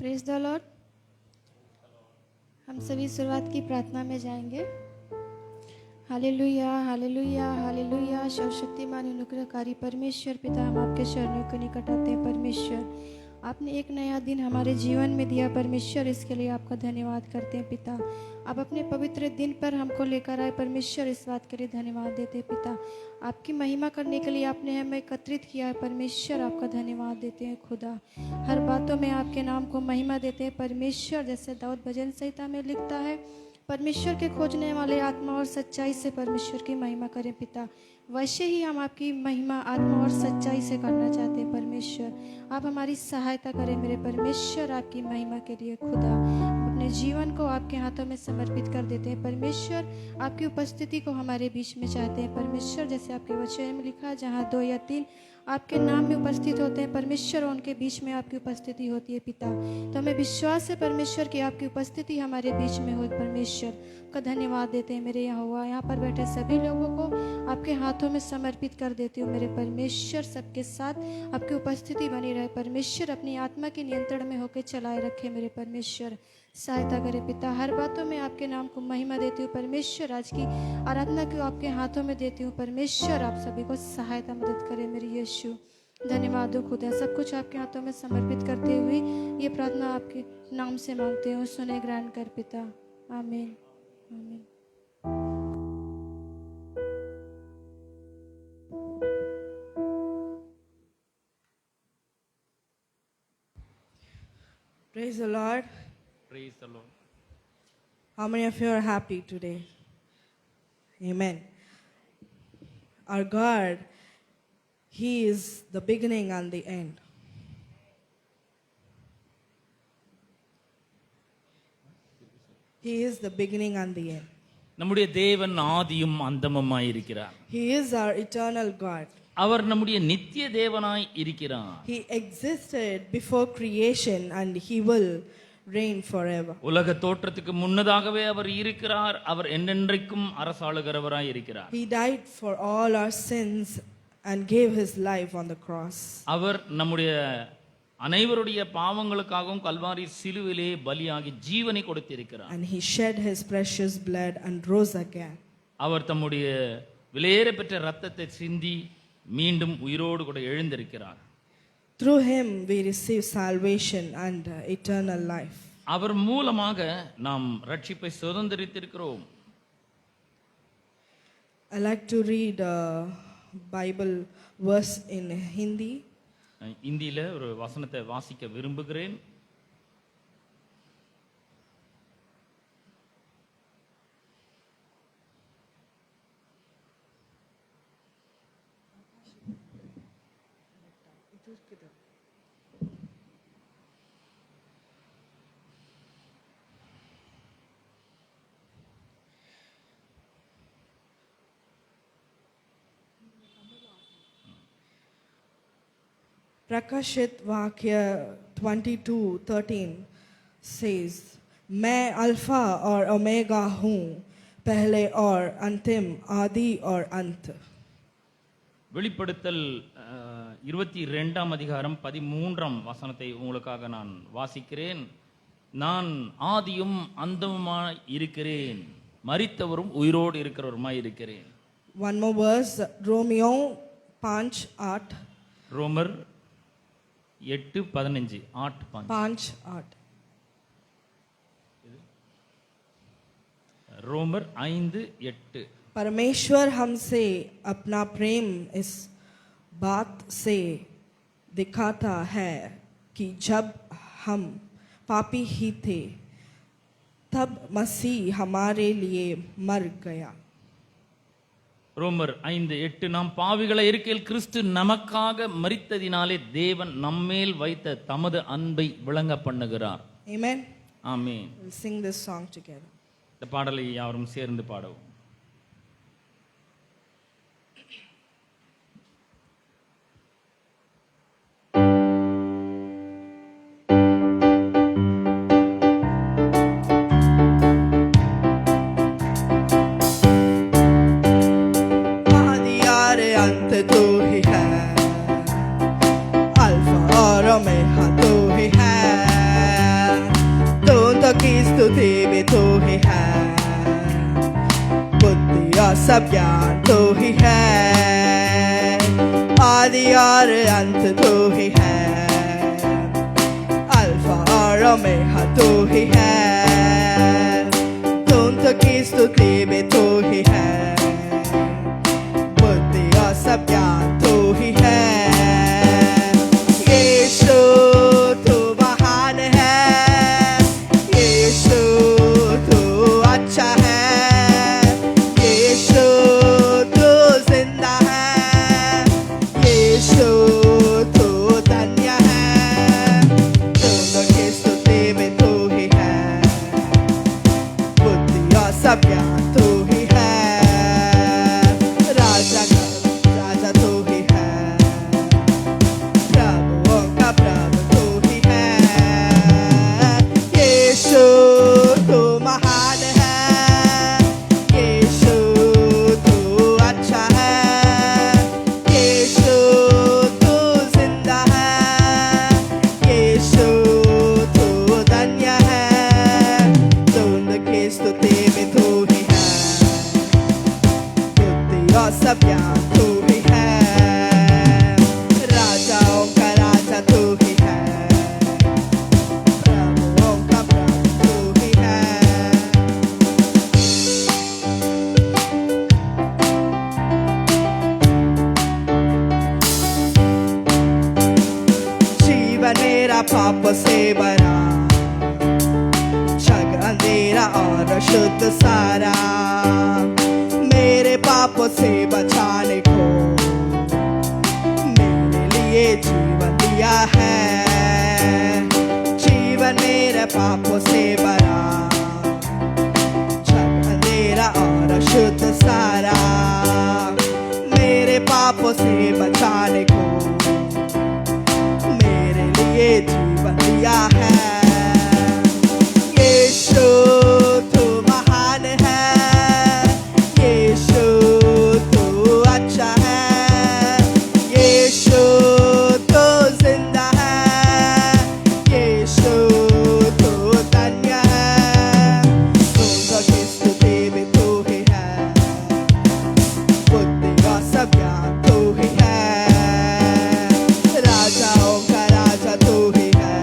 Praise the Lord. हम सभी शुरुआत की प्रार्थना में जाएंगे। Hallelujah hallelujah hallelujah. सर्वशक्तिमान अनुग्रहकारी परमेश्वर पिता, हम आपके चरणों के निकट आते हैं। परमेश्वर, आपने एक नया दिन हमारे जीवन में दिया परमेश्वर, इसके लिए आपका धन्यवाद करते हैं पिता। आप अपने पवित्र दिन पर हमको लेकर आए परमेश्वर, इस बात के लिए धन्यवाद देते हैं पिता। आपकी महिमा करने के लिए आपने हमें एकत्रित किया है परमेश्वर, आपका धन्यवाद देते हैं खुदा। हर बातों में आपके नाम को महिमा देते हैं परमेश्वर। जैसे दाऊद भजन संहिता में लिखता है, परमेश्वर के खोजने वाले आत्मा और सच्चाई से परमेश्वर की महिमा करें पिता। वैसे ही हम आपकी महिमा आत्मा और सच्चाई से करना चाहते हैं परमेश्वर। आप हमारी सहायता करें मेरे परमेश्वर, आपकी महिमा के लिए खुदा। अपने जीवन को आपके हाथों में समर्पित कर देते हैं परमेश्वर। आपकी उपस्थिति को हमारे बीच में चाहते हैं परमेश्वर। जैसे आपके वचन में लिखा, जहाँ 2 या 3 आपके नाम में उपस्थित होते हैं परमेश्वर, उनके बीच में आपकी उपस्थिति होती है पिता। तो हमें विश्वास है परमेश्वर कि आपकी उपस्थिति हमारे बीच में हो परमेश्वर। का धन्यवाद देते हैं मेरे यहाँ पर बैठे सभी लोगों को आपके हाथों में समर्पित कर देती हूँ मेरे परमेश्वर। सबके साथ आपकी उपस्थिति बनी रहे परमेश्वर। अपनी आत्मा के नियंत्रण में होकर चलाए रखे मेरे परमेश्वर। सहायता करे पिता। हर बातों में आपके नाम को महिमा देती हूँ परमेश्वर। आज की आराधना को आपके हाथों में देती हूँ परमेश्वर। आप सभी को सहायता मदद करे मेरे यीशु। धन्यवाद हो खुदा। सब कुछ आपके हाथों में समर्पित करते हुए ये प्रार्थना आपके नाम से मांगते हो, सुने ग्रहण कर पिता। आमीन आमीन। Praise the Lord. Praise the Lord. How many of you are happy today? Amen. Our God, He is the beginning and the end. He is the beginning and the end. நம்முடைய தேவன் ஆதியும் அந்தமுமாய் இருக்கிறார். He is our eternal God. அவர் நம்முடைய நித்திய தேவனாய் இருக்கிறார். He existed before creation and He will reign forever. உலக தோற்றத்துக்கு முன்னதாகவே அவர் இருக்கிறார். அவர் என்றென்றைக்கும் அரசாளுகிறவராய் இருக்கிறார். He died for all our sins and gave His life on the cross. அவர் நம்முடைய அனைவருடைய பாவங்களுக்காகவும் கல்வாரி சிலுவிலே பலியாகி ஜீவனை கொடுத்திருக்கிறார். And He shed His precious blood and rose again. அவர் தம்முடைய விலையேற பெற்ற இரத்தத்தை சிந்தி மீண்டும் உயிரோடு கூட எழுந்திருக்கிறார். Through Him we receive salvation and eternal life. அவர் மூலமாக நாம் ரட்சிப்பை சுதந்திரித்திருக்கிறோம். I like to read a Bible verse in Hindi. இந்தியில ஒரு வசனத்தை வாசிக்க விரும்புகிறேன். प्रकाशित वाक्य 22:13 says, मैं अल्फा और ओमेगा हूँ, पहले और अंतिम, आदि और अंत. வெளிப்படுத்தல் 22ஆம் அதிகாரம் 13ஆம் வசனத்தை உங்களுக்காக நான் வாசிக்கிறேன். நான் ஆதியும் அந்தமுமாய் இருக்கிறேன், மரித்தவரும் உயிரோடு இருக்கிறவருமாய் இருக்கிறேன். One more verse, Romeo 5:8. ரோமர் 8:15 5:8. ரோமர் 5:8. परमेश्वर हमसे अपना प्रेम इस बात से दिखाता है कि जब हम पापी ही थे तब मसीह हमारे लिए मर गया. ரோமர் 5:8. நாம் பாவிகளை இருக்கையில் கிறிஸ்து நமக்காக மரித்ததினாலே தேவன் நம்மேல் வைத்த தமது அன்பை விளங்க பண்ணுகிறார். Amen. Amen. We'll sing this song together. இந்த பாடலை யாவரும் சேர்ந்து பாடவும். तू ही है, अल्फा और ओमेगा तू ही है. सब ज्ञान तू ही है, आदि और अंत तू ही है, अल्फा और ओमेगा तू ही है, तुम की स्तुति में तू ही है, बुद्धि और सब ज्ञान तू ही है। यीशु तू महान है, यीशु तू अच्छा है, यीशु तू जिंदा है, यीशु तू धन्य है, तुम की स्तुति में तू ही है, बुद्धि और सब ज्ञान तू ही है, राजा का राजा तू ही है, प्रभुओं का प्रभु तू ही है। यीशु तू महान है, यीशु तू अच्छा है, यीशु तू जिंदा है, यीशु तू धन्य है, तुम की स्तुति में तू ही है, बुद्धि और सब ज्ञान तू ही है, राजाओं का राजा तू ही है, प्रभुओं का प्रभु तू ही है। जीवन मेरा पाप से भरा, जग अंधेरा और शुद्ध सारा, मेरे पापों से बचाने को मेरे लिए जीवन दिया है, जीवन मेरे पापों से भरा, जग अंधेरा और शुद्ध सारा, मेरे पापों से बचाने को मेरे लिए जीवन दिया है। यीशु तू महान है, यीशु तू अच्छा है, यीशु तू जिंदा है, यीशु तू धन्य है, तुम की स्तुति में तू ही है, बुद्धि और सब ज्ञान तू ही है, राजाओं का राजा तू ही है,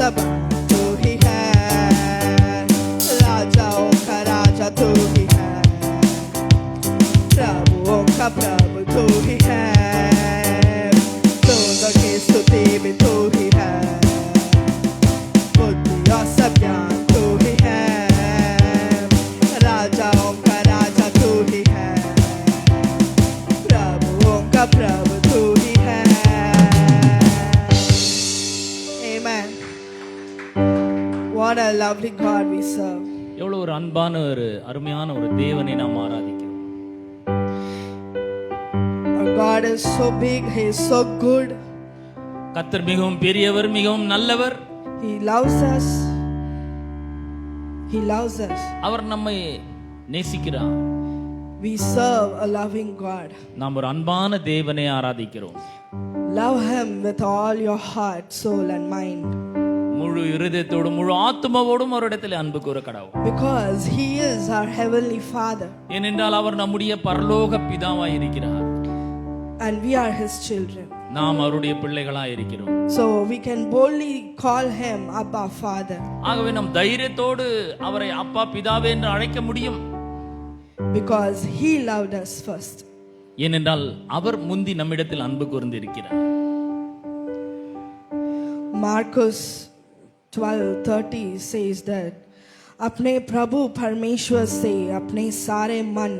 जबान तू ही है, राजाओं का राजा तू ही है, प्रभुओं का प्रभु तू ही है, दोनों की स्तुति भी तू ही है, बुद्धि और सब ज्ञान तू ही है, राजाओं का राजा तू ही है, प्रभुओं का प्रभु तू ही है। Amen. What a lovely God we serve. எவ்வளவு ஒரு அன்பான ஒரு அருமையான ஒரு தேவனை நாம் ஆராதிக்கிறோம். Our God is so big, He is so good. கர்த்தர் மிகவும் பெரியவர், மிகவும் நல்லவர். He loves us. He loves us. அவர் நம்மை நேசிக்கிறார். We serve a loving God. நாம் ஒரு அன்பான தேவனை ஆராதிக்கிறோம். Love Him with all your heart, soul and mind. முழு இருதயத்தோடும் முழு ஆத்துமாவோடும் அவரிடத்தில் அன்பு கூற கடவுள். Because He is our Heavenly Father. ஏனென்றால் அவர் நம்முடைய பரலோக பிதாவாய் இருக்கிறார். And we are His children. நாம் அவருடைய பிள்ளைகளாய் இருக்கிறோம். So we can boldly call Him Abba Father. ஆகவே நாம் தைரியத்தோடு அவரை அப்பா பிதாவே என்று அழைக்க முடியும். Because He loved us first. ஏனென்றால் அவர் முந்தி நம்மிடத்தில் அன்பு கூர்ந்து இருக்கிறார். Marcos 12:30 says that अपने प्रभु परमेश्वर से अपने सारे मन,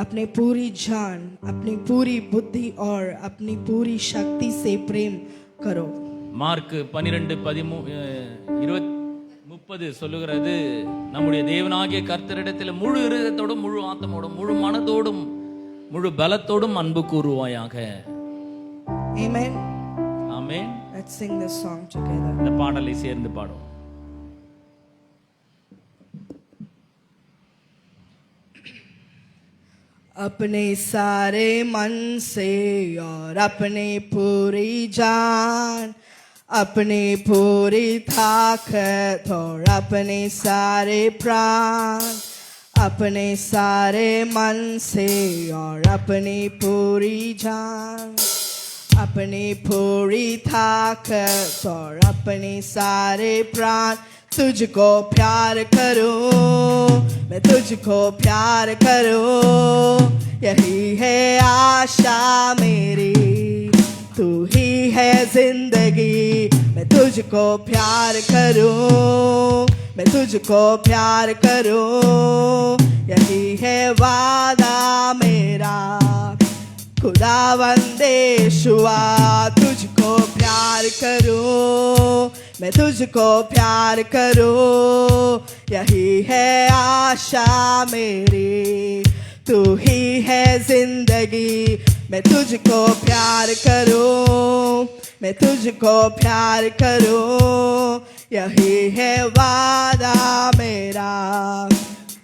अपने पूरी जान, अपनी पूरी बुद्धि और अपनी पूरी शक्ति से प्रेम करो. மார்க் 12:30 சொல்லுகிறது, நம்முடைய தேவனாகிய கர்த்தரிடத்தில் முழு இருதயத்தோடும் முழு ஆத்மாவோடும் முழு மனதோடும் முழு பலத்தோடும் அன்பு கூறுவாயாக. Amen. Amen. Let's sing this song together. இந்த பாடலை சேர்ந்து பாடுவோம். अपने सारे मन से और अपनी पूरी जान, अपनी पूरी ताकत और अपने सारे प्राण, अपने सारे मन से और अपनी पूरी जान, अपनी पूरी ताकत और अपने सारे प्राण, तुझको प्यार करूं, मैं तुझको प्यार करूं, यही है आशा मेरी, तू ही है जिंदगी, मैं तुझको प्यार करूं, मैं तुझको प्यार करूं, यही है वादा मेरा, खुदावंदे यहोवा, तुझको प्यार करूं, मैं तुझको प्यार करूं, यही है आशा मेरी, तू ही है जिंदगी, मैं तुझको प्यार करूं, मैं तुझको प्यार करूं, यही है वादा मेरा,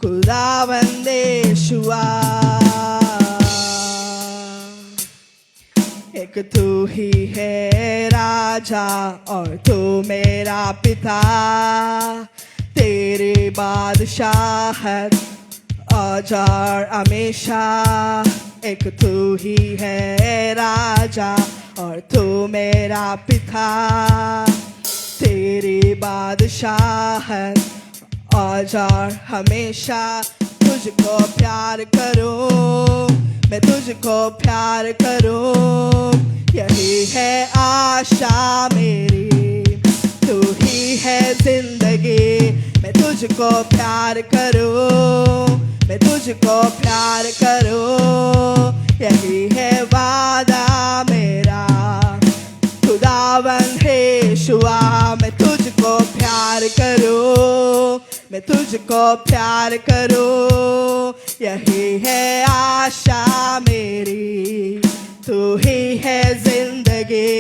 खुदावंदे यहोवा। एक तू ही है राजा और तू मेरा पिता, तेरी बादशाहत आज और हमेशा, एक तू ही है राजा और तू मेरा पिता, तेरी बादशाहत आज और हमेशा, तुझको प्यार करूं, मैं तुझको प्यार करूं, यही है आशा मेरी, तू ही है जिंदगी, मैं तुझको प्यार करूं, मैं तुझको प्यार करूं, यही है वादा मेरा, खुदावंद है यहोवा, मैं तुझको प्यार करूं, मैं तुझको प्यार करूं, यही है आशा मेरी, तू ही है जिंदगी,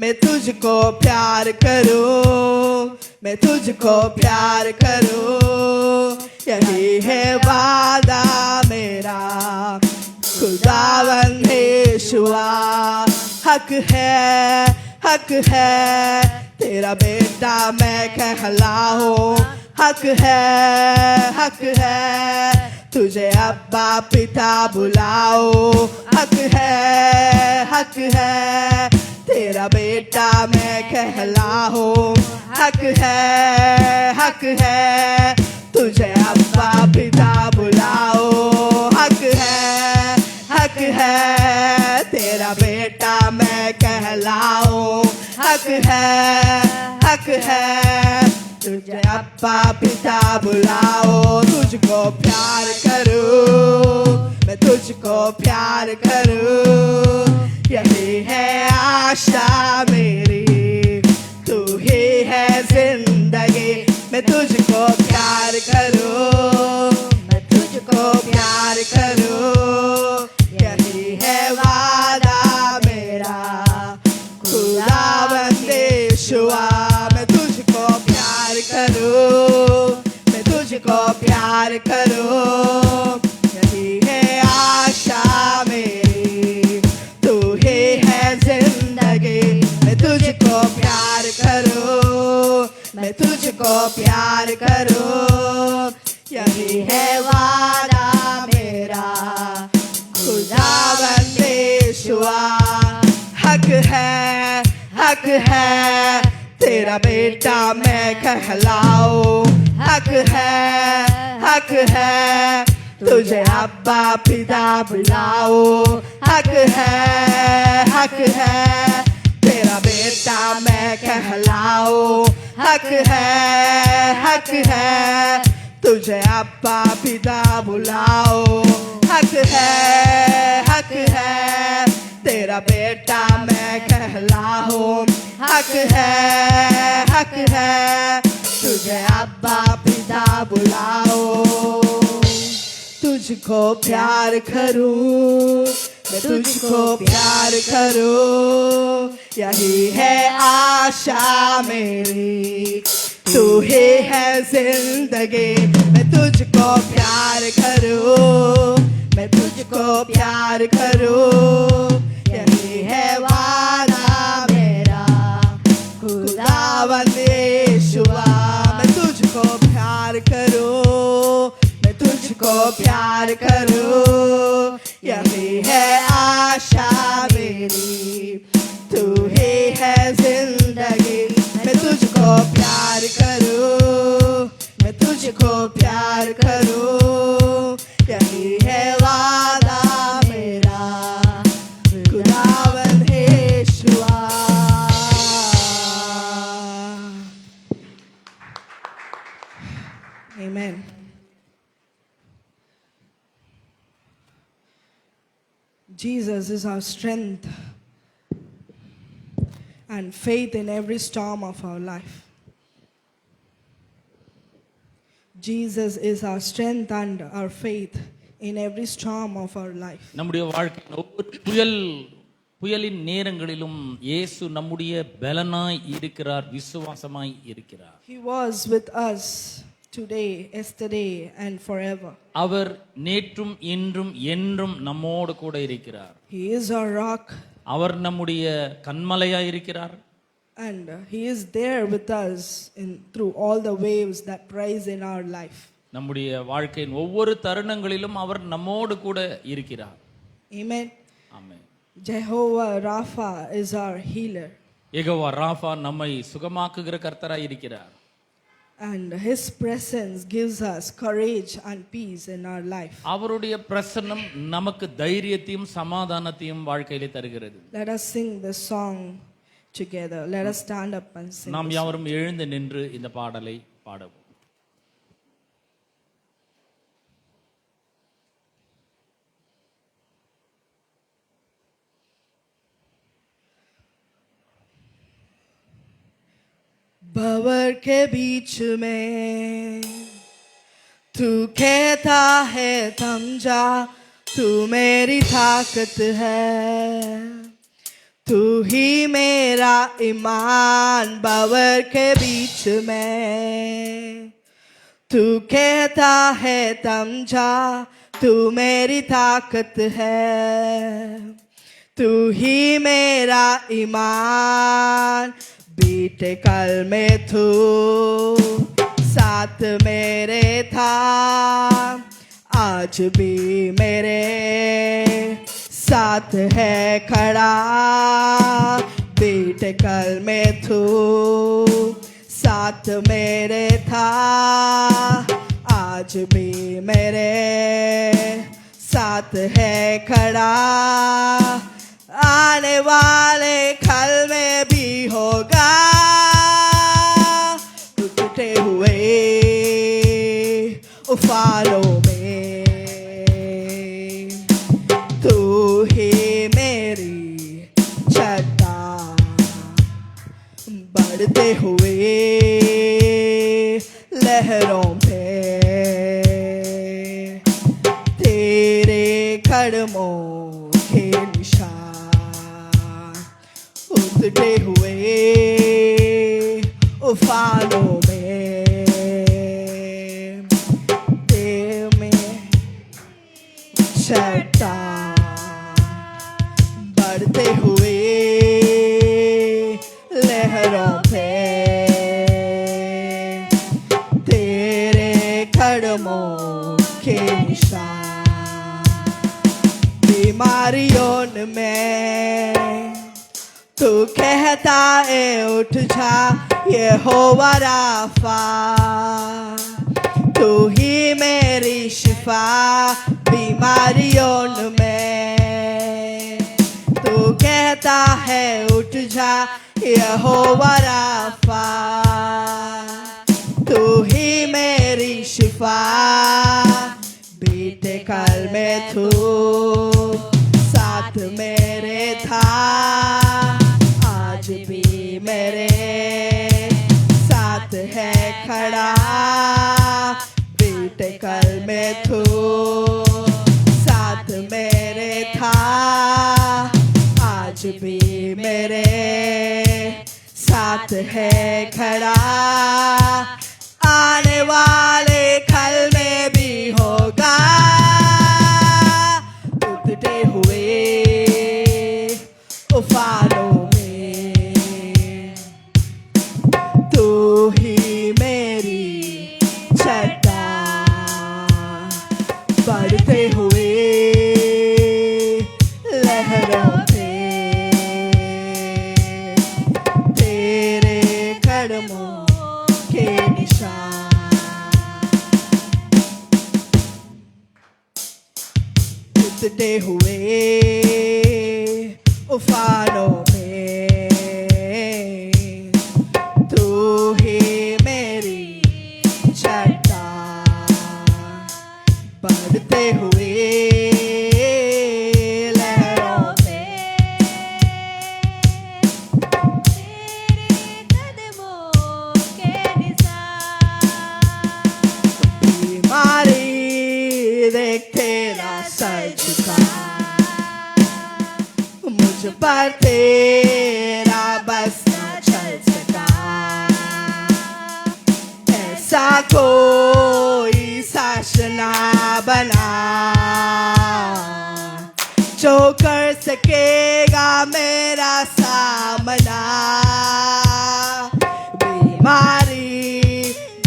मैं तुझको प्यार करूं, मैं तुझको प्यार करूं, यही है वादा मेरा, खुदावंद है यहोवा, हक है तेरा बेटा मैं कहलाऊं, हक है तुझे अब्बा पिता बुलाओ, हक है तेरा बेटा मैं कहलाऊं। हक है तुझे अब्बा पिता बुलाओ। हक है तेरा बेटा मैं कहलाऊं। हक है तुझे अब्बा पिता बुलाओ। तुझको प्यार करूं, मैं तुझको प्यार करूं, यही है आशा मेरी, तू ही है जिंदगी। मैं तुझको प्यार करूं, मैं तुझको प्यार करूं, यही है वादा मेरा, खुदावंद यीशुआ। मैं तुझको प्यार करूं, मैं तुझको प्यार करूं, यही है आशा मेरी, तू ही है जिंदगी। मैं तुझको प्यार करूं, मैं तुझको प्यार करूं, यही है वादा मेरा, खुदावंद यीशुआ। हक है तेरा बेटा मैं कहलाऊं। हक है तुझे अब्बा पिता बुलाओ। हक है तेरा बेटा मैं कहलाऊं। हक है तुझे अब्बा पिता बुलाओ। हक है तेरा बेटा मैं कहलाऊं। हक है तुझे अब्बा पिता बुलाओ। तुझको प्यार करूं, मैं तुझको प्यार करूं, यही है आशा मेरी, तू ही है जिंदगी। मैं तुझको प्यार करूं, मैं तुझको प्यार करूं, यही है वादा मेरा, खुदावंद यीशुआ। मैं तुझको प्यार करूं, मैं तुझको प्यार करूं, यही है आशा मेरी, तू ही है जिंदगी। मैं तुझको प्यार करूं, मैं तुझको प्यार करूं, यही है वादा मेरा, खुदावंद यीशुआ। Amen. Jesus is our strength and faith in every storm of our life. Jesus is our strength and our faith in every storm of our life. நம்முடைய வாழ்க்கையின் ஒவ்வொரு புயலின் நேரங்களிலும் இயேசு நம்முடைய பலனாய் இருக்கிறார், விசுவாசமாய் இருக்கிறார். He was with us today, yesterday and forever. அவர் நேற்றும் இன்றும் என்றும் நம்மோடு கூட இருக்கிறார். He is our rock. அவர் நம்முடைய கன்மலையாய் இருக்கிறார். And he is there with us through all the waves that rise in our life. நம்முடைய வாழ்க்கையின் ஒவ்வொரு தருணங்களிலும் அவர் நம்மோடு கூட இருக்கிறார். Amen. Amen. Jehovah Rapha is our healer. Jehovah Rafah நம்மை சுகமாக்குகிற கர்த்தராய் இருக்கிறார். And his presence gives us courage and peace in our life. அவருடைய பிரசன்னம் நமக்கு தைரியத்தையும் சமாதானத்தையும் வாழ்க்கையிலே தருகிறது. Let us sing this song together. Let us stand up and sing. நாம் யாவரும் எழுந்து நின்று இந்த பாடலை பாடுவோம். भंवर के बीच में तू कहता है थम जा, तू मेरी ताकत है, तू ही मेरा ईमान। भंवर के बीच में तू कहता है थम जा, तू मेरी ताकत है, तू ही मेरा ईमान। बीते कल में तू साथ मेरे था, आज भी मेरे साथ है खड़ा। बीते कल में तू साथ मेरे था, आज भी मेरे साथ है खड़ा, आने वाले कल में भी होगा। टूटे हुए उफानों में तू ही मेरी चट्टान, बढ़ते हुए लहरों पे तेरे कदमों के निशान, उतरते हुए उफानों में तेरे में चट्टान, बढ़ते हुए लहरों पे तेरे कदमों के निशान। बीमारियों में तू कहता है उठ जा, ये होवा राफा, तू ही मेरी शिफा। बीमारियों में तू कहता है उठ जा, ये होवा राफा, तू ही मेरी शिफा। बीते कल में तू साथ मेरे था, आज भी मेरे साथ है खड़ा। बीते कल में तू साथ मेरे था, आज भी मेरे साथ है खड़ा, आने वाले कल में भी होगा। उतरते हुए उफानों में तू ही मेरी चट्टान, बढ़ते हुए लहरों पे तेरे कदमों के निशान, उतरते हुए उफानों में तू ही मेरी चट्टान, बढ़ते हुए लहरों पे बीमारी देख तेरा सर झुका, मुझ पर तेरा बस न चल सका। ऐसा कोई शासना बना जो कर सकेगा मेरा सामना। बीमारी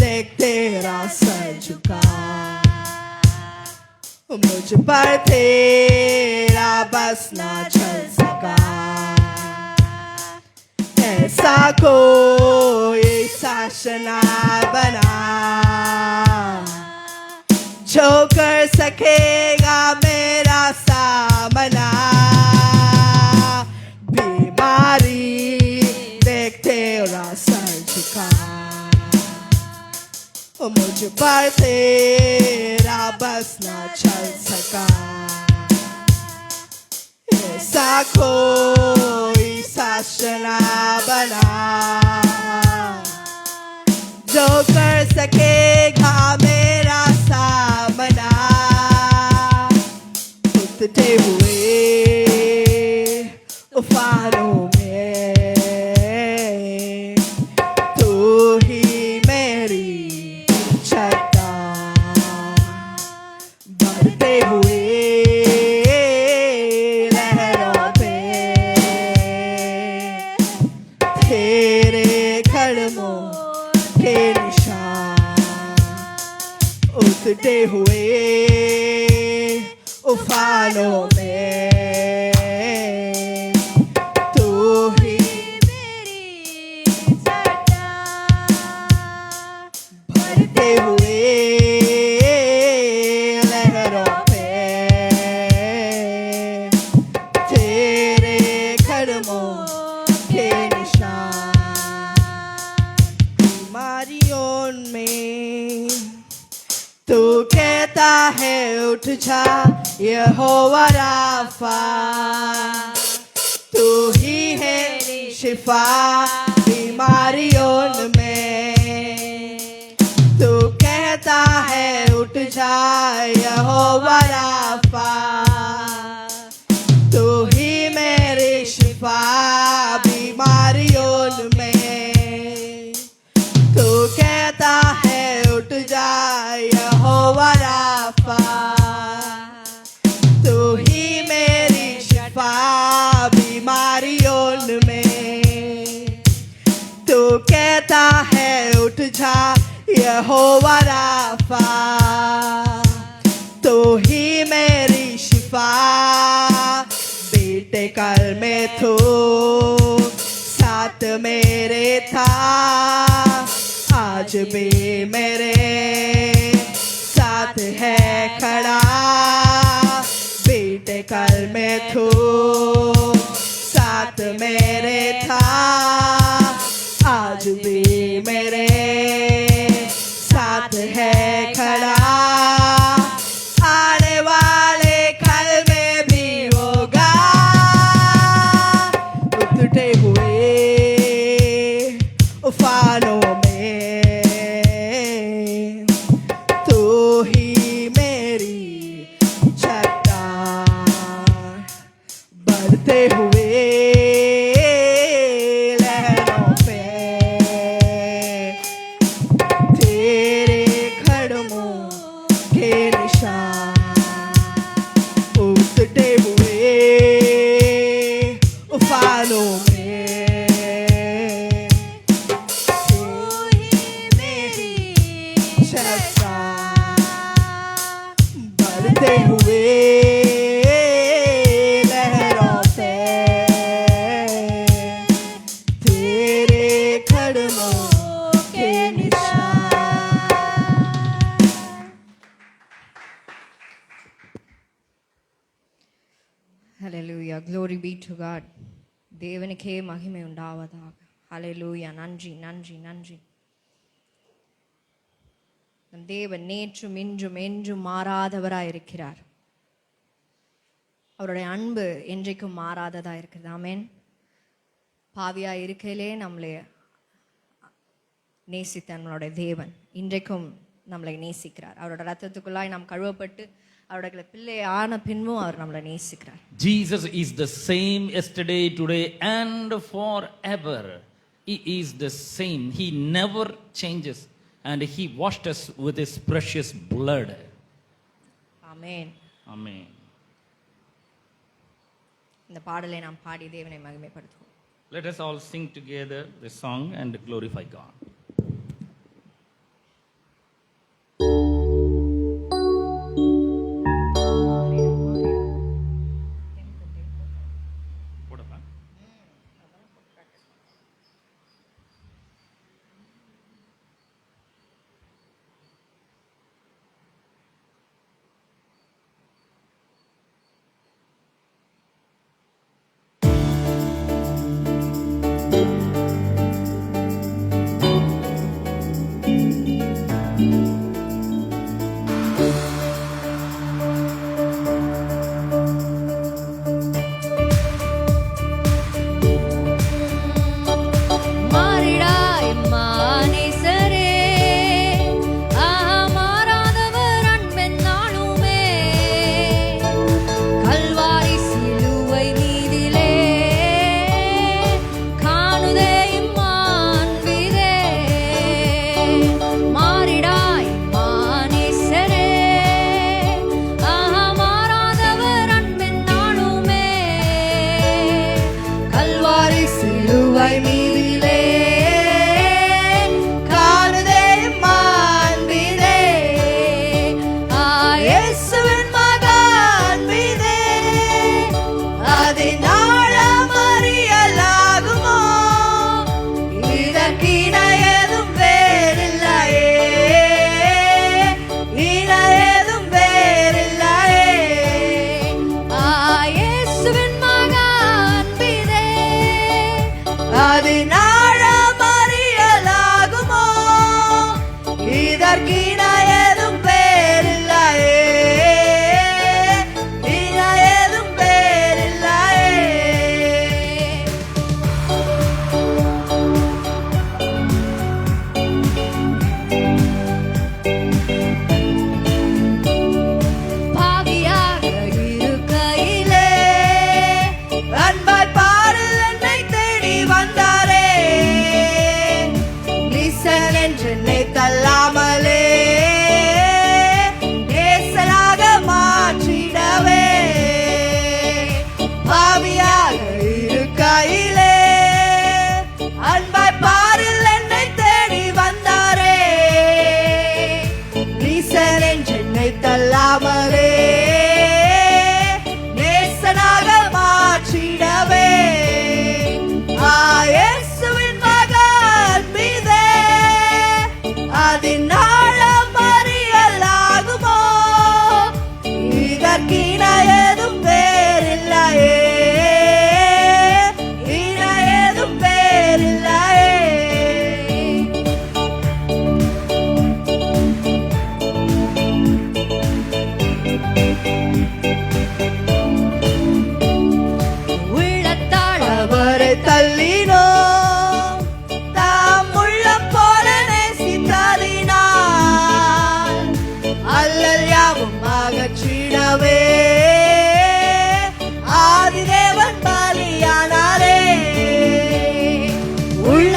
देख तेरा सर झुका, मुझ पर तेरा बस ना चल सका। ऐसा कोई शासना बना जो कर सकेगा मेरा सामना। बीमारी देख तेरा सर झुका, मुझ पर तेरा बस ना चल सका। ऐसा कोई शासना बना जो कर सकेगा मेरा सामना। उतरते हुए उफानों में तू ही मेरी चट्टान, बढ़ते हुए लहरों पे तेरे कदमों के निशान। उतरते हुए उफानों में तू ही में। तू कहता है उठ जा यहोवा राफा, तू ही है शिफा बीमारियों में। तू कहता है उठ जा यहोवा राफा, तू ही मेरी शिफा बीमारियों में। तू कहता है उठ जा यहोवा राफा, तू ही मेरी शिफा बीमारियों में। तू कहता है उठ जा यहोवा राफा, तू ही मेरी शिफा। बेटे कल में तू साथ मेरे था, आज भी मेरे साथ है खड़ा। बेटे कल में तू साथ मेरे था, आज भी मेरे साथ है खड़ा। आने वाले कल में भी होगा, उतरे हुए उफानों में तू ही मेरी चट्टान। बढ़ते हुए लहरों पे तेरे कदमों के निशान। उतरे हुए उफानों में तू ही मेरी चट्टान। बढ़ते हुए लहरों पे तेरे कदमों के निशान। Hallelujah. Glory be to God. தேவனுக்கே மகிமை உண்டாவதாக. Hallelujah. நன்றி நன்றி நன்றி. நம் தேவன் நேற்றும் இன்றும் என்றும் மாறாதவராய் இருக்கிறார். அவருடைய அன்பு என்றைக்கும் மாறாததா இருக்குது. ஆமென். பாவியா இருக்கையிலே நம்மளை நேசித்த நம்மளுடைய தேவன் இன்றைக்கும் நம்மளை நேசிக்கிறார். அவரோட ரத்தத்துக்குள்ளாய் நாம் கழுவப்பட்டு அவருடைய பிள்ளை ஆன பின்பும் அவர் நம்மளை நேசிக்கிறார். Jesus is the same yesterday, today, and forever. He is the same. He never changes. And He washed us with His precious blood. Amen. Amen. இந்த பாடலை நாம் பாடி தேவனை மகிமைப்படுத்துவோம். Let us all sing together the song and glorify God.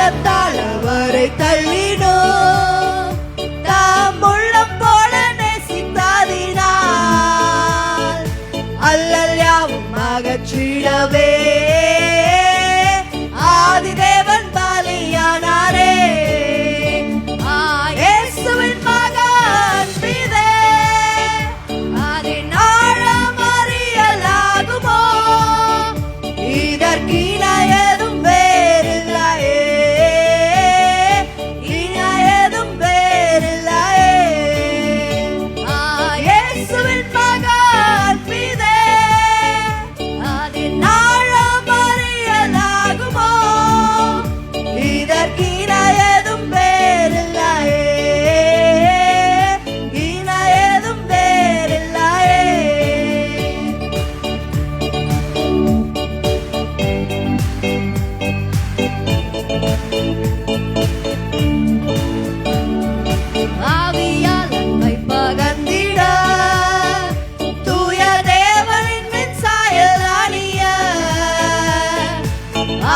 உள்ளத்தால் அவரை தள்ளினோம், தாம் உள்ளம் போல நேசித்ததினால் அல்லல் யாவும் அகற்றிடவே ஆதிதேவன் பலியானாரே. இயேசுவின் மகன் பிதே, அதன் ஆழம் அறியலாகுமோ? இதற்கு இணையதும் வேறில்லையே, இணையதும் வேறில்லையே. இயேசுவின் மகன் பிதே, அதன் ஆழம் அறியலாகுமோ? இதற்கு இணையதும் வேறில்லையே, இணையதும் வேறில்லையே. ஆவியால் அன்பை பகர்ந்திட, தூய தேவனின் சாயல் அணிய,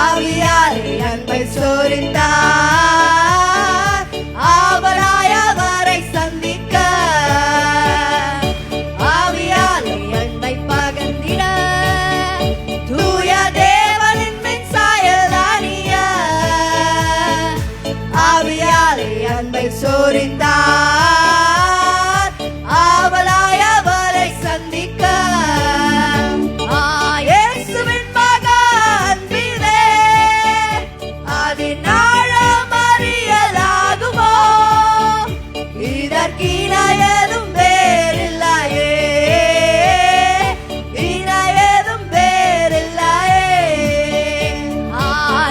ஆவியாலே அன்பை சொரிந்தார், ஆவலாய் அவரை சந்திக்க. ஆவியாலே அன்பை பகர்ந்திட, தூய தேவனின் சாயல் அணிய, ஆவியாலே அன்பை சொரிந்தார், ஆவலாய் அவரை சந்திக்க. இயேசுவின் மகன் பிதே, அதன் ஆழம் அறியலாகுமோ? இதற்கு இணையதும் வேறில்லையே, இணையதும் வேறில்லையே.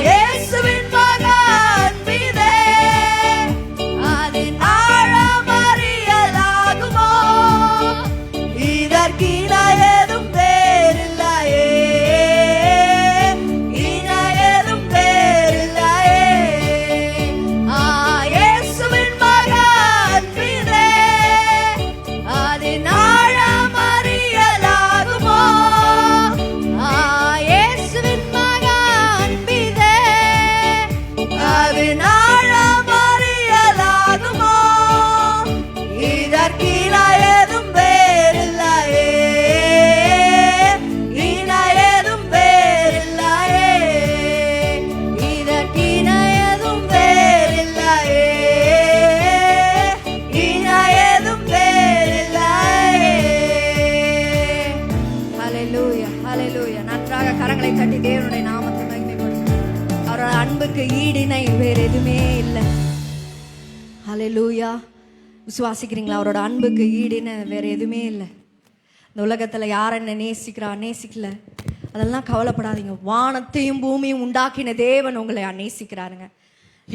இயேசுவின் மகன் பிதே, அதன் ஆழம் அறியலாகுமோ? இதற்கு இணையதும் வேறில்லையே, இணையதும் வேறில்லையே. இயேசுவின் மகன் பிதே, அதன் ஆழம் அறியலாகுமோ? இயேசுவின் மகன் பிதே, அதன் ஆழம் அறியலாகுமோ? இதற்கு இணையதும் வேறில்லையே, இணையதும் வேறில்லையே. இதற்கு இணையதும் வேறில்லையே, இணையதும் வேறில்லையே. ஹல்லேலூயா, ஹல்லேலூயா. நன்றாக கரங்களை தட்டி தேவனுடைய நாமத்தை மகிமைப்படுத்தும். அவரோட அன்புக்கு ஈடிணை வேறு எதுவுமே இல்லை. ஹல்லேலூயா. விசுவாசிக்கிறீங்களா? அவரோட அன்புக்கு ஈடுன்னு வேற எதுவுமே இல்லை. இந்த உலகத்துல யார் என்ன நேசிக்கிறா நேசிக்கல அதெல்லாம் கவலைப்படாதீங்க. வானத்தையும் பூமியும் உண்டாக்கின தேவன் உங்களை நேசிக்கிறாருங்க.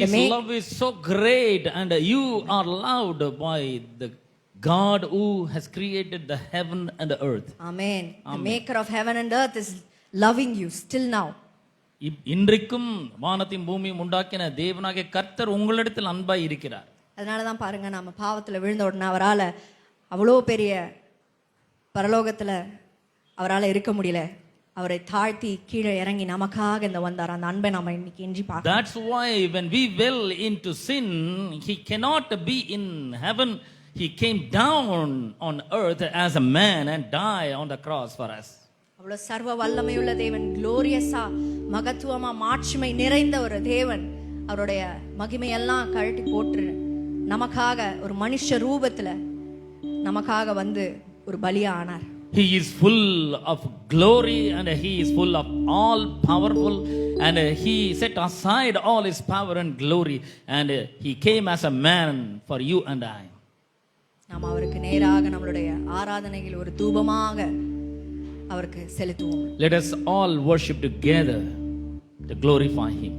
His love is so great, and you are loved by the God who has created the heaven and the earth. Amen. The maker of heaven and earth is loving you still now. இன்றைக்கும் வானத்தையும் பூமியும் உண்டாக்கின தேவனாகிய கர்த்தர் உங்களிடத்தில் அன்பாய் இருக்கிறார். அதனால தான் பாருங்க, நம்ம பாவத்துல விழுந்த உடனே அவரால் அவ்வளோ பெரிய பரலோகத்துல அவரால் இருக்க முடியல. அவரை தாழ்த்தி கீழே இறங்கி நமக்காக இந்த வந்தார். அந்த அன்பை நம்ம இன்னைக்கு எஞ்சி பார்க்கலாம். That's why when we fell into sin, he cannot be in heaven. He came down on earth as a man and died on the cross for us. அவ்வளோ சர்வ வல்லமையுள்ள தேவன், குளோரியஸா மகத்துவமா மாட்சிமை நிறைந்த ஒரு தேவன், அவருடைய மகிமையெல்லாம் கழட்டி போட்டு நமக்காக ஒரு மனுஷ ரூபத்துல நமக்காக வந்து ஒரு பலியா ஆனார். He is full of glory and he is full of all powerful, and he set aside all his power and glory, and he came as a man for you and I. நாம் அவருக்கு நேராக நம்மளுடைய ஆராதனையில் ஒரு தூபமாக அவருக்கு செலுத்துவோம். Let us all worship together to glorify him.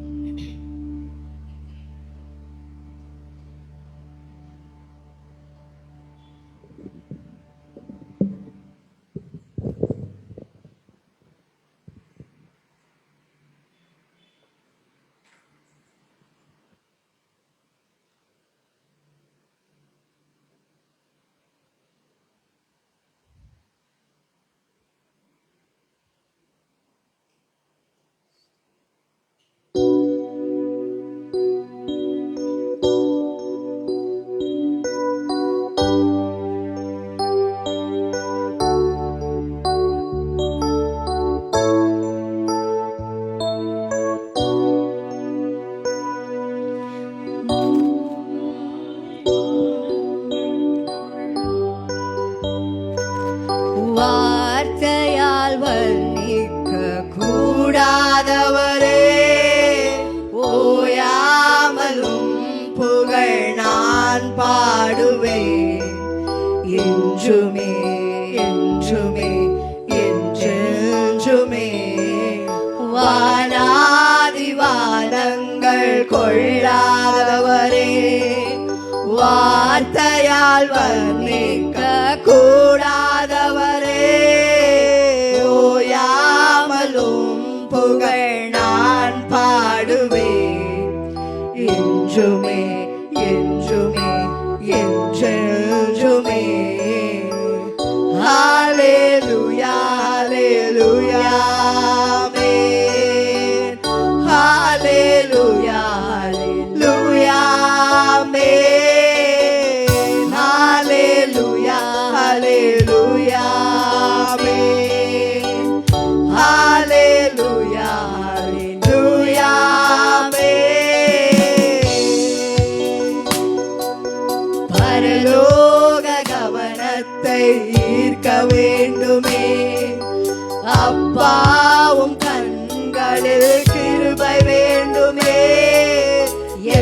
வார்த்தையால் வர்ணிக்க கூடாதவரே, ஓயாமலும் புகழ் நான் பாடுவேன், என்றுமே என்றுமே என்றென்றுமே. ஹalleluya ஹalleluya ஆமென். ஹalleluya ஹalleluya ஆமென். ஹalleluya ஹalleluya ஆமென். ஹalleluya ஹalleluya ஆமென். பரலோக கவனத்தை ஈர்க்க வேண்டுமே, அப்பாவும் கண்களில் கிருபை வேண்டுமே,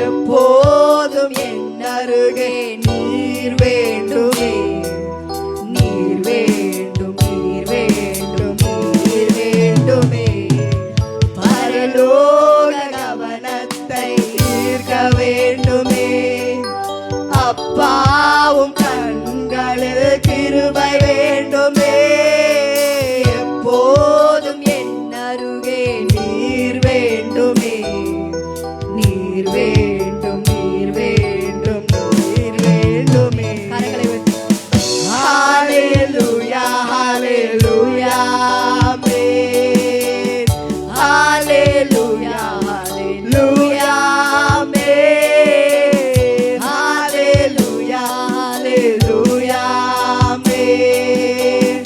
எப்போதும் என் அருகே நீர் வேண்டுமே, நீர் வேண்டும் நீர் வேண்டும் நீர் வேண்டுமே. பரலோக கவனத்தை ஈர்க்க வேண்டுமே, அப்பாவும் கண்களில் கிருபை வேண்டுமே, எப்போதும் என் அருகே நீர் வேண்டுமே, நீர் வேண்டும் நீர் வேண்டும் நீர் வேண்டுமே. கரங்களை உயர்த்தி ஹalleluya ஹalleluya ஆமென். ஹalleluya ஹalleluya ஆமென். ஹalleluya ஹalleluya ஆமென்.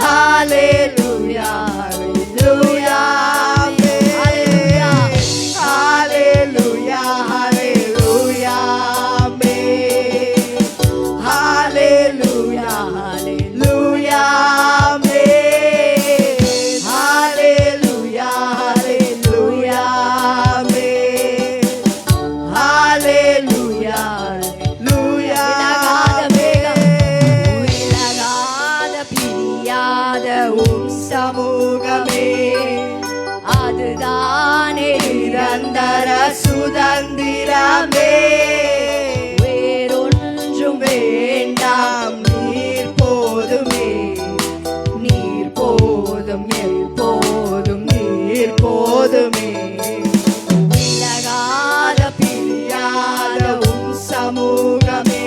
ஹalleluya ஹalleluya ஆமென். ஹalleluya ஹalleluya ஆமென். ஹalleluya ஹalleluya ஆமென். ஹalleluya ஹalleluya ஆமென். ஹalleluya ஹalleluya ஆமென். விலகாத பிரியாத உம் சமூகமே, அதுதானே நிரந்தர சுதந்திரமே, வேறொன்றும் வேண்டாம் நீர் போதுமே, நீர் போதும் எப்போதும் நீர் போதுமே. விலகாத பிரியாத உம் சமூகமே,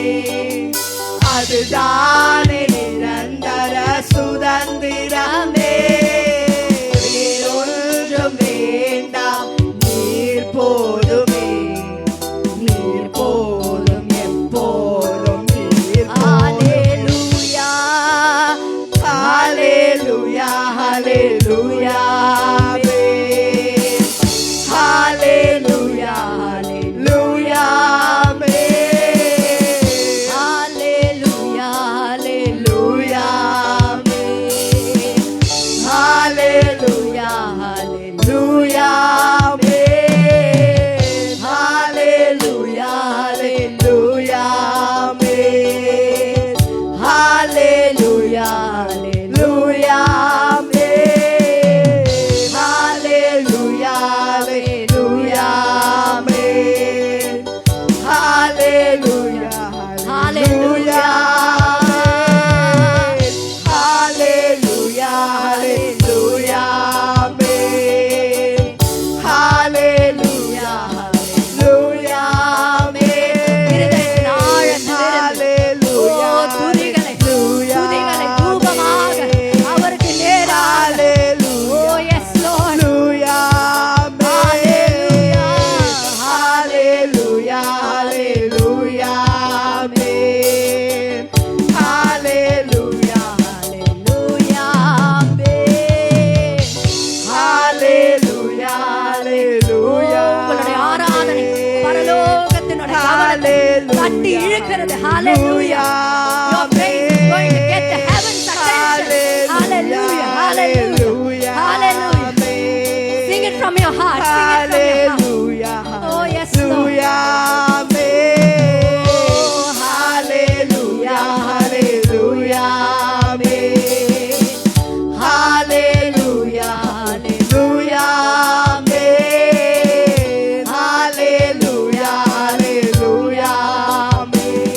அதுதானே நிரந்தர சுதந்திரமே, வேறொன்றும் வேண்டாம் நீர் போதுமே, நீர் போதும் எப்போதும் நீர் ஹalleluya ஹalleluya ஹalleluya ஆமென். ஹalleluya ஹalleluya ஆமென். ஹalleluya ஹalleluya ஆமென். ஹalleluya ஹalleluya ஆமென். ஹalleluya ஹalleluya ஆமென். ஹalleluya ஹalleluya ஆமென். ஹalleluya ஹalleluya ஆமென். ஹalleluya ஹalleluya ஆமென். ஹalleluya ஹalleluya ஆமென். ஹalleluya ஹalleluya ஆமென். ஹalleluya துதிகளை துதிகளை தூபமாக அவருக்கு நேராக ஹalleluya Oh yes Lord ஹalleluya ஹalleluya ஹalleluya ஆமென். ஹalleluya Hallelujah ஹalleluya ஹalleluya உங்களுடைய ஆராதனை பரலோகத்தினுடைய கவனத்தை தட்டி இழுக்கிறது Hallelujah Your praise is going to get the heaven's attention Hallelujah Hallelujah Hallelujah Sing it from your heart Sing it from your heart Hallelujah. Oh yes Lord Amen. Hallelujah. Hallelujah. Amen. Hallelujah. Hallelujah. Amen. Hallelujah. Hallelujah. Amen.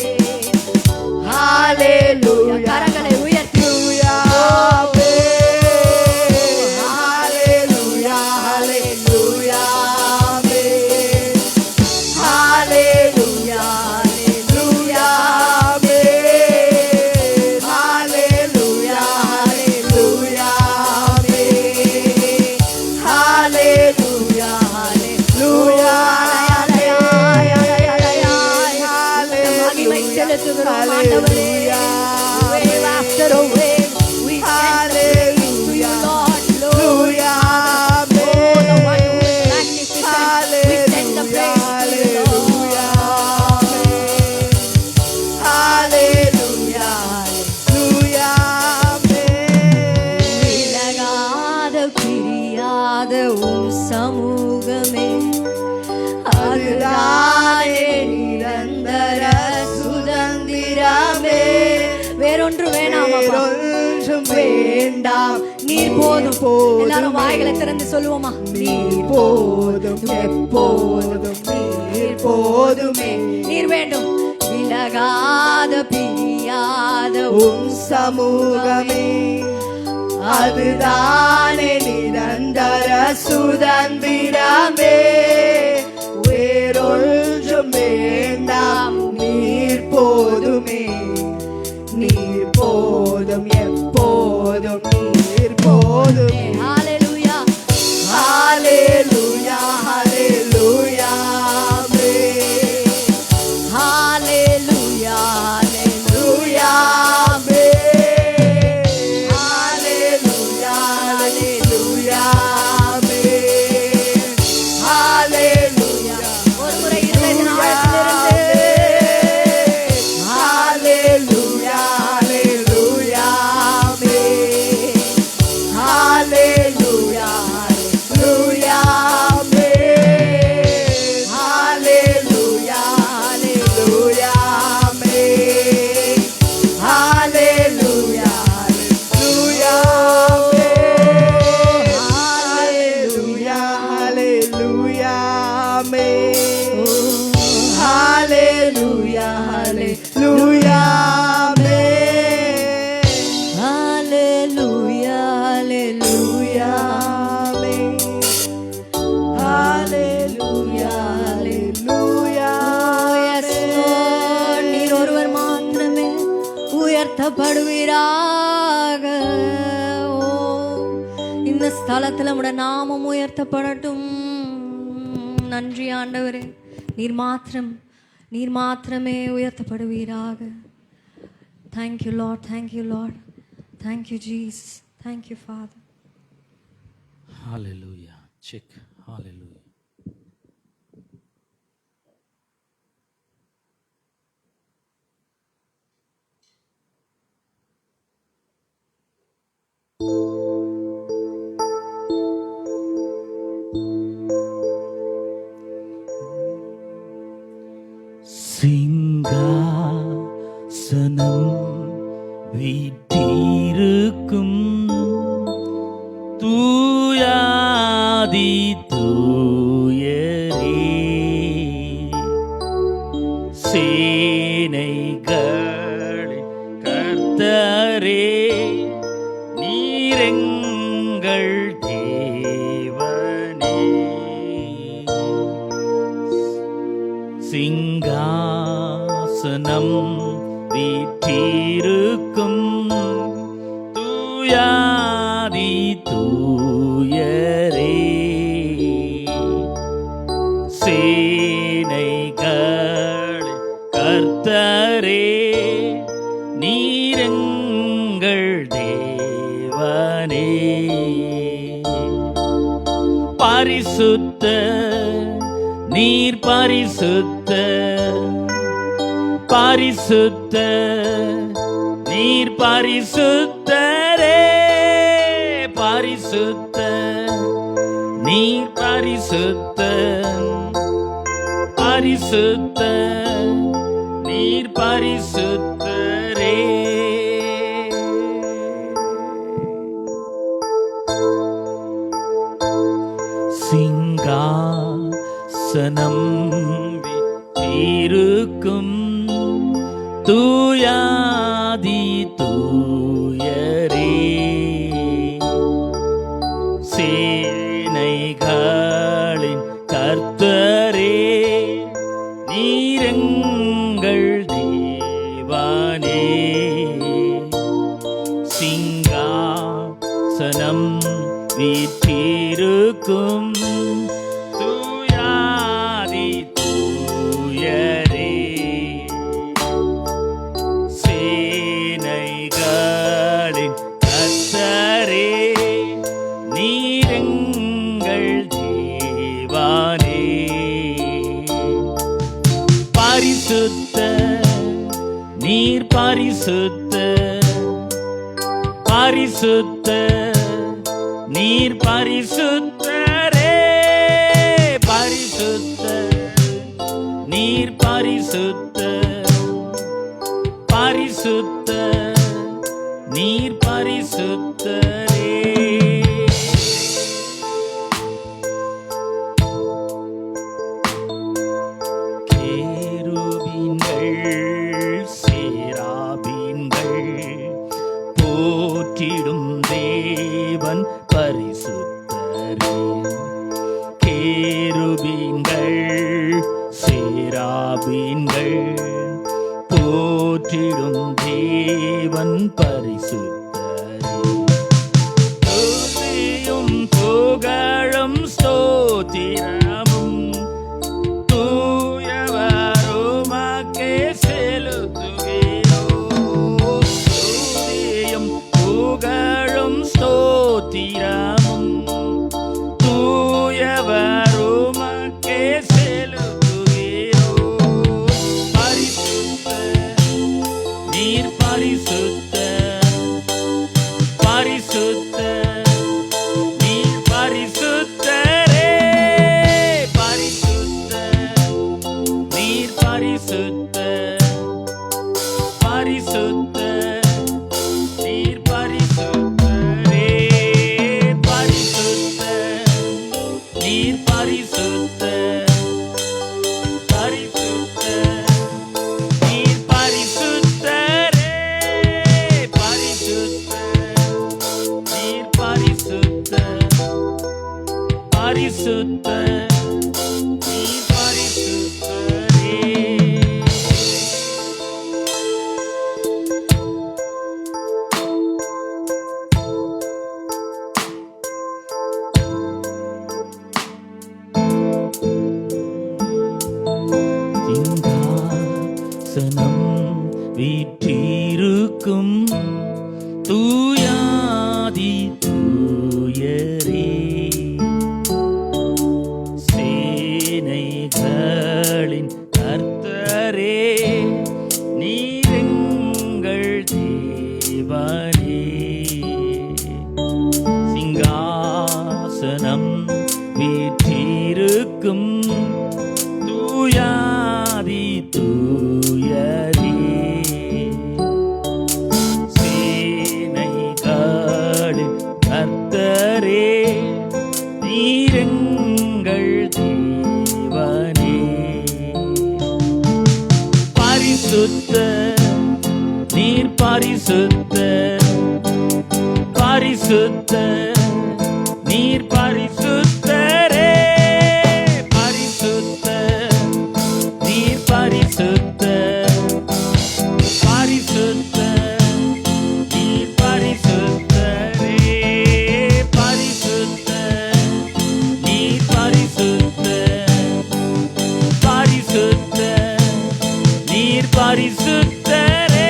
வேண்டாம், நீர் போதும். போதுமே. எல்லாரும் வாய்களை திறந்து சொல்லுவோமா? நீர் போதும், எப்போதும் நீர் போதுமே. நீர் வேண்டும். விலகாத பிரியாத உம் சமூகமே அதுதானே நிரந்தர சுதந்திரமே. வேறொன்றும் வேண்டாம், நீர் போதுமே. நீர் போதும், எப்போதும் நீர் போதுமே. ஹalleluya ஹalleluya ஹalleluya ஹalleluya ஹalleluya ஹalleluya. ஒரு முறை இருதயத்தின் ஆழத்திலிருந்து Hallelujah, hallelujah, amen. Hallelujah, hallelujah, amen. Hallelujah, hallelujah, amen. Hallelujah, hallelujah, amen. Hallelujah, hallelujah, amen. Hallelujah, hallelujah, amen. ஹalleluya ஹalleluya Amen. Hallelujah, hallelujah, Yes, Lord. நீர் ஒருவர் மாத்திரமே உயர்த்தப்படுவீராக. ஓ, இந்த ஸ்தலத்துல உம்முடைய நாமம் உயர்த்தப்படட்டும். நன்றி ஆண்டவரே. நீர் மாத்திரமே உயர்த்தப்படுவீராக. Thank you, Lord. Thank you, Lord. Thank you, Jesus. Thank you, Father. Hallelujah. Check. Hallelujah. சிங்காசனம் வீற்றிருக்கும் தூயாதி தூயரே, சேனைகளின் கர்த்தரே, நீரெங்கள் தேவனே. சிங்காசனம் வீற்றிருக்கும் தூயாதி தூயரே, சேனைகளின் கர்த்தரே, நீரெங்கள் தேவனே. பரிசுத்த நீர் பரிசுத்த, பரிசுத்த நீர் பரிசுத்தரே, பரிசுத்த நீர் பரிசுத்த, பரிசுத்த நீர் பரிசுத்தரே. சிங்காசனம் வீற்றிருக்கும் தூயாதி தூயரே, சேனைகளின் கர்த்தரே, நீரெங்கள் தேவனே. சிங்காசனம் வீற்றிருக்கும் தூயாதி தூயரே, சேனைகளின் கர்த்தரே, நீரெங்கள் தேவனே. பரிசுத்த நீர் பரிசுத்த, பரிசுத்த நீர் பரிசுத்தரே, பரிசுத்த நீர் பரிசுத்த, பரிசுத்த நீர் பரிசுத்த சேராபீன்கள் போற்றிடும் தேவன் பரிசுத்தரே. துதியும் புகழும் ஸ்தோத்திரமும் தூயவர் உமக்கே செலுத்துகிறோம். துதியும் புகழும் ஸ்தோத்திரமும் தூயவர் உமக்கே செலுத்துகிறோம். பரிசுத்த நீர் பரிசுத்த பரிசுத்த நீர் பரிசுத்தரே. பரிசுத்த நீர் பரிசுத்த பரிசுத்த நீர் பரிசுத்தரே. பரிசுத்த நீர் பரிசுத்த பரிசுத்த நீர் பரிசுத்தரே. பரிசுத்த நீர் பரிசுத்த பரிசுத்த நீர் பரிசுத்தரே. சிங்காசனம் வீற்றிருக்கும் தூயாதி தூயரே. சேனைகளின் கர்த்தரே நீரெங்கள் தேவனே. சிங்காசனம் வீற்றிருக்கும் தூயாதி தூயரே. சேனைகளின் கர்த்தரே நீரெங்கள் தேவனே. பரிசுத்த நீர் பரிசுத்த பரிசுத்த நீர் பரிசுத்தரே. பரிசுத்த நீர் பரிசுத்த பரிசுத்த நீர் பரிசுத்தரே. பரிசுத்த நீர் பரிசுத்த பரிசுத்த நீர் பரிசுத்தரே.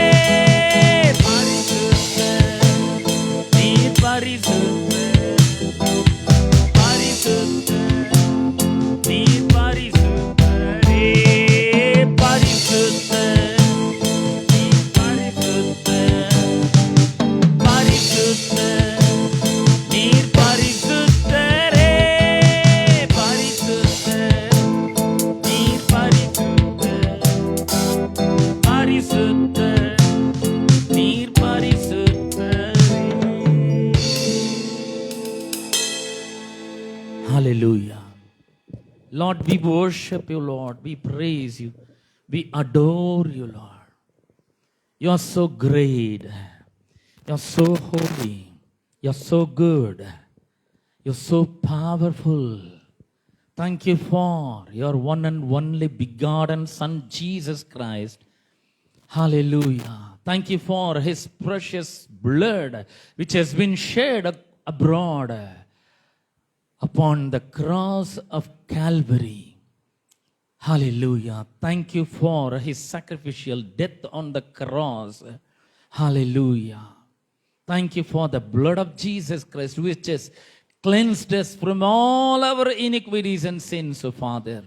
பரிசுத்த நீர் பரிசுத்த பரிசுத்த நீர் பரிசுத்தரே. பரிசுத்த நீர் பரிசுத்த பரிசுத்த நீர் பரிசுத்தரே. பரிசுத்த நீர் பரிசுத்த பரிசுத்த நீர் பரிசுத்தரே. Hallelujah. Lord, we worship you, Lord. We praise you. We adore you, Lord. You are so great. You are so holy. You are so good. You are so powerful. Thank you for your one and only begotten Son, Jesus Christ. Hallelujah. Thank you for his precious blood which has been shed abroad upon the cross of Calvary. Hallelujah. Thank you for his sacrificial death on the cross. Hallelujah. Thank you for the blood of Jesus Christ which has cleansed us from all our iniquities and sins, O Father.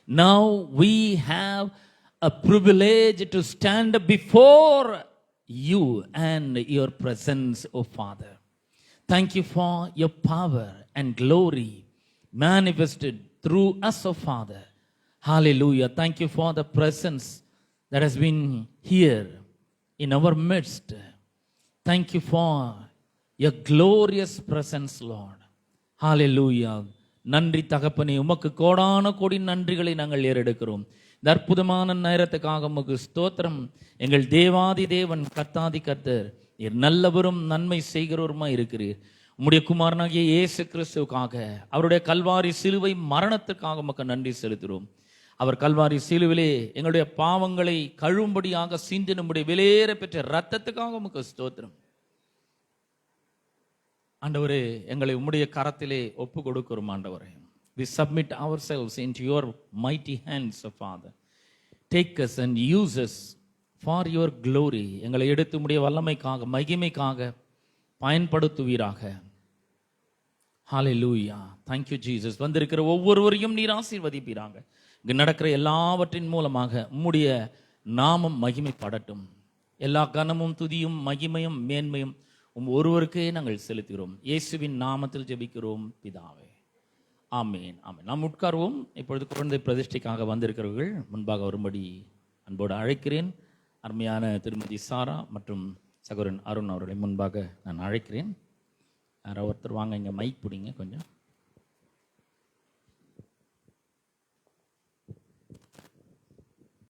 Now we have a privilege to stand before you and your presence, O Father. Thank you for your power and glory manifested through us, O Father. Hallelujah. Thank you for the presence that has been here in our midst. Thank you for your glorious presence, Lord. Hallelujah. நன்றி தகப்பனே, உமக்கு கோடான கோடி நன்றிகளை நாங்கள் ஏறெடுக்கிறோம். இந்த அற்புதமான நேரத்துக்காக உமக்கு ஸ்தோத்திரம். எங்கள் தேவாதி தேவன் கர்த்தாதி கர்த்தர், நீர் நல்லவரும் நன்மை செய்கிறவருமா இருக்கிறீர். உம்முடைய குமாரனாகிய இயேசு கிறிஸ்துவுக்காக, அவருடைய கல்வாரி சிலுவை மரணத்துக்காக உமக்கு நன்றி செலுத்துகிறோம். அவர் கல்வாரி சிலுவிலே எங்களுடைய பாவங்களை கழுவும்படியாக சிந்தி நம்முடைய விலையேற பெற்ற ரத்தத்துக்காக உமக்கு ஸ்தோத்திரம். ஆண்டவரே, எங்களை உம்முடைய கரத்திலே ஒப்பு கொடுக்கிறோம் ஆண்டவரே. We submit ourselves into your mighty hands, Father. Take us and use us for your glory. எங்களை எடுத்து உம்முடைய வல்லமைக்காக மகிமைக்காக பயன்படுத்துவீராக. Hallelujah. Thank you Jesus. வந்திருக்கிற ஒவ்வொருவரையும் நீர் ஆசீர்வதிப்பீராக. இங்கு நடக்கிற எல்லாவற்றின் மூலமாக உம்முடைய நாமம் மகிமைப்படட்டும். எல்லா கனமும் துதியும் மகிமையும் மேன்மையும் ஒருவருக்கே நாங்கள் செலுத்துகிறோம். இயேசுவின் நாமத்தில் ஜெபிக்கிறோம் பிதாவே. ஆமேன், ஆமேன். நாம் உட்கார்வோம். இப்பொழுது குழந்தை பிரதிஷ்டைக்காக வந்திருக்கிறவர்கள் முன்பாக வரும்படி அன்போடு அழைக்கிறேன். அருமையான திருமதி சாரா மற்றும் சகோதரன் அருண் அவர்களை முன்பாக நான் அழைக்கிறேன். யாரோ ஒருத்தர் வாங்க, இங்கே மைக் பிடிங்க கொஞ்சம்.